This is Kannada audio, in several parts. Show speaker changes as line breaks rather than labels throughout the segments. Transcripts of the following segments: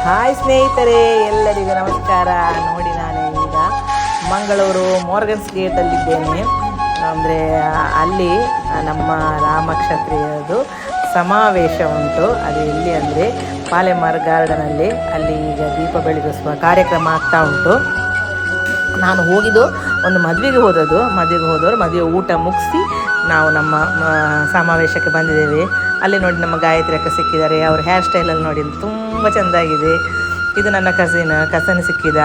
ಹಾಯ್ ಸ್ನೇಹಿತರೆ, ಎಲ್ಲರಿಗೂ ನಮಸ್ಕಾರ. ನೋಡಿ, ನಾನು ಈಗ ಮಂಗಳೂರು ಮೋರ್ಗನ್ಸ್ ಗೇಟಲ್ಲಿದ್ದೇನೆ. ಅಂದರೆ ಅಲ್ಲಿ ನಮ್ಮ ರಾಮಕ್ಷತ್ರಿಯದು ಸಮಾವೇಶ ಉಂಟು. ಅದು ಎಲ್ಲಿ ಅಂದರೆ ಪಾಲೆಮಾರ್ ಗಾರ್ಡನಲ್ಲಿ. ಅಲ್ಲಿ ಈಗ ದೀಪ ಬೆಳಗಿಸುವ ಕಾರ್ಯಕ್ರಮ ಆಗ್ತಾ ಉಂಟು. ನಾನು ಹೋಗಿದ್ದು ಒಂದು ಮದುವೆಗೆ ಹೋದವರು ಮದುವೆ ಊಟ ಮುಗಿಸಿ ನಾವು ನಮ್ಮ ಸಮಾವೇಶಕ್ಕೆ ಬಂದಿದ್ದೇವೆ. ಅಲ್ಲಿ ನೋಡಿ ನಮ್ಮ ಗಾಯತ್ರಿ ಅಕ್ಕ ಸಿಕ್ಕಿದ್ದಾರೆ. ಅವ್ರ ಹೇರ್ ಸ್ಟೈಲಲ್ಲಿ ನೋಡಿ ತುಂಬ ಚೆಂದಾಗಿದೆ. ಇದು ನನ್ನ ಕಸನ್ ಸಿಕ್ಕಿದ.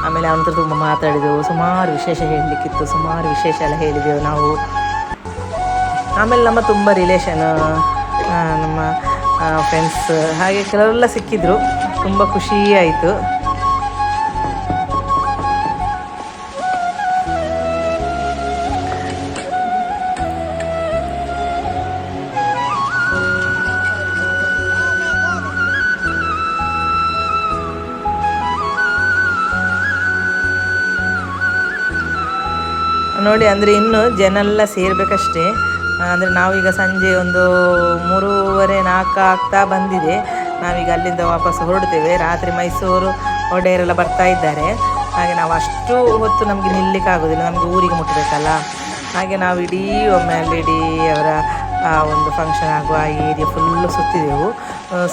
ಆಮೇಲೆ ಅವನ ತುಂಬ ಮಾತಾಡಿದೆವು. ಸುಮಾರು ವಿಶೇಷ ಹೇಳಲಿಕ್ಕಿತ್ತು, ಸುಮಾರು ವಿಶೇಷ ಎಲ್ಲ ಹೇಳಿದೆವು ನಾವು. ಆಮೇಲೆ ನಮ್ಮ ತುಂಬ ರಿಲೇಷನ್, ನಮ್ಮ ಫ್ರೆಂಡ್ಸ್ ಹಾಗೆ ಕೆಲವರೆಲ್ಲ ಸಿಕ್ಕಿದ್ರು. ತುಂಬ ಖುಷಿ ಆಯಿತು. ನೋಡಿ, ಅಂದರೆ ಇನ್ನು ಜನ ಎಲ್ಲ ಸೇರಬೇಕಷ್ಟೇ. ಅಂದರೆ ನಾವೀಗ ಸಂಜೆ ಒಂದು 3:30-4 ಆಗ್ತಾ ಬಂದಿದೆ. ನಾವೀಗ ಅಲ್ಲಿಂದ ವಾಪಸ್ ಹೊರಡ್ತೇವೆ. ರಾತ್ರಿ ಮೈಸೂರು ಒಡೆಯರೆಲ್ಲ ಬರ್ತಾ ಇದ್ದಾರೆ. ಹಾಗೆ ನಾವು ಅಷ್ಟು ಹೊತ್ತು ನಮಗೆ ನಿಲ್ಲಕ್ಕಾಗೋದಿಲ್ಲ, ನಮಗೆ ಊರಿಗೆ ಮುಟ್ಟಬೇಕಲ್ಲ. ಹಾಗೆ ನಾವು ಒಮ್ಮೆ ಅಲ್ಲಿ ಅವರ ಒಂದು ಫಂಕ್ಷನ್ ಆಗುವ ಆ ಏರಿಯಾ ಫುಲ್ಲು ಸುತ್ತಿದೆವು.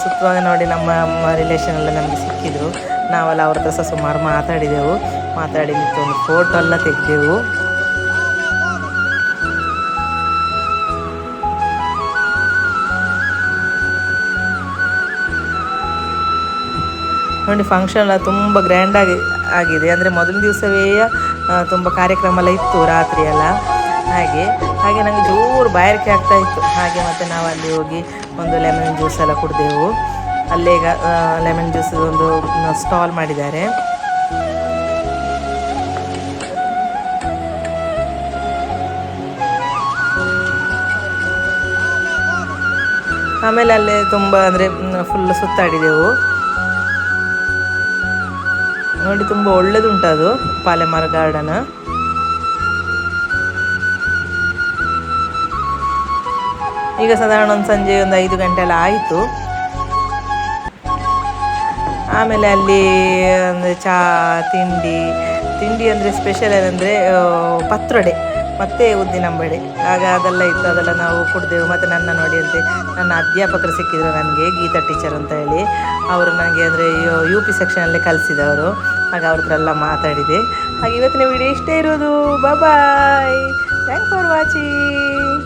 ಸುತ್ತುವಾಗ ನೋಡಿ ನಮ್ಮ ರಿಲೇಷನ್ ಎಲ್ಲ ನಮಗೆ ಸಿಕ್ಕಿದ್ರು. ನಾವೆಲ್ಲ ಅವ್ರ ಹತ್ರ ಸಹ ಸುಮಾರು ಮಾತಾಡಿ ನಿಂತು ಒಂದು ಫೋಟೋ ಎಲ್ಲ ತೆಗೆದೆವು. ನೋಡಿ, ಫಂಕ್ಷನ್ ಎಲ್ಲ ತುಂಬ ಗ್ರ್ಯಾಂಡಾಗಿ ಆಗಿದೆ. ಅಂದರೆ ಮೊದಲ ದಿವಸವೇ ತುಂಬ ಕಾರ್ಯಕ್ರಮ ಎಲ್ಲ ಇತ್ತು ರಾತ್ರಿ ಎಲ್ಲ. ಹಾಗೆ ನನಗೆ ಜೋರು ಬಾಯಾರಿಕೆ ಆಗ್ತಾ ಇತ್ತು. ಹಾಗೆ ಮತ್ತು ನಾವು ಅಲ್ಲಿ ಹೋಗಿ ಒಂದು ಲೆಮನ್ ಜ್ಯೂಸ್ ಎಲ್ಲ ಕುಡಿದೆವು. ಅಲ್ಲೇ ಈಗ ಲೆಮನ್ ಜ್ಯೂಸ್ ಒಂದು ಸ್ಟಾಲ್ ಮಾಡಿದ್ದಾರೆ. ಆಮೇಲೆ ಅಲ್ಲೇ ತುಂಬ ಅಂದರೆ ಫುಲ್ಲು ಸುತ್ತಾಡಿದೆವು. ನೋಡಿ, ತುಂಬ ಒಳ್ಳೆದುಂಟು ಅದು ಪಾಲೆಮಾರ್ ಗಾರ್ಡನ್. ಈಗ ಸಾಧಾರಣ ಒಂದು ಸಂಜೆ ಒಂದು 5 ಗಂಟೆ ಎಲ್ಲ ಆಯಿತು. ಆಮೇಲೆ ಅಲ್ಲಿ ಅಂದರೆ ತಿಂಡಿ ಅಂದರೆ ಸ್ಪೆಷಲ್ ಏನಂದರೆ ಪತ್ರೊಡೆ ಮತ್ತು ಉದ್ದಿನಂಬಡೆ. ಆಗ ಅದೆಲ್ಲ ಇತ್ತು, ಅದೆಲ್ಲ ನಾವು ಕುಡಿದೆವು. ಮತ್ತು ನನ್ನ ನೋಡಿ ಅಂತೆ ನನ್ನ ಅಧ್ಯಾಪಕರು ಸಿಕ್ಕಿದ್ರು ನನಗೆ, ಗೀತಾ ಟೀಚರ್ ಅಂತ ಹೇಳಿ. ಅವರು ನನಗೆ ಅಂದರೆ UP ಸೆಕ್ಷನಲ್ಲಿ ಕಲಿಸಿದವರು. ಹಾಗೆ ಅವ್ರ ಹತ್ರ ಎಲ್ಲ ಮಾತಾಡಿದೆ. ಹಾಗೆ ಇವತ್ತಿನ ವಿಡಿಯೋ ಇಷ್ಟೇ ಇರೋದು. ಬಾಯ್, ಥ್ಯಾಂಕ್ಸ್ ಫಾರ್ ವಾಚಿಂಗ್.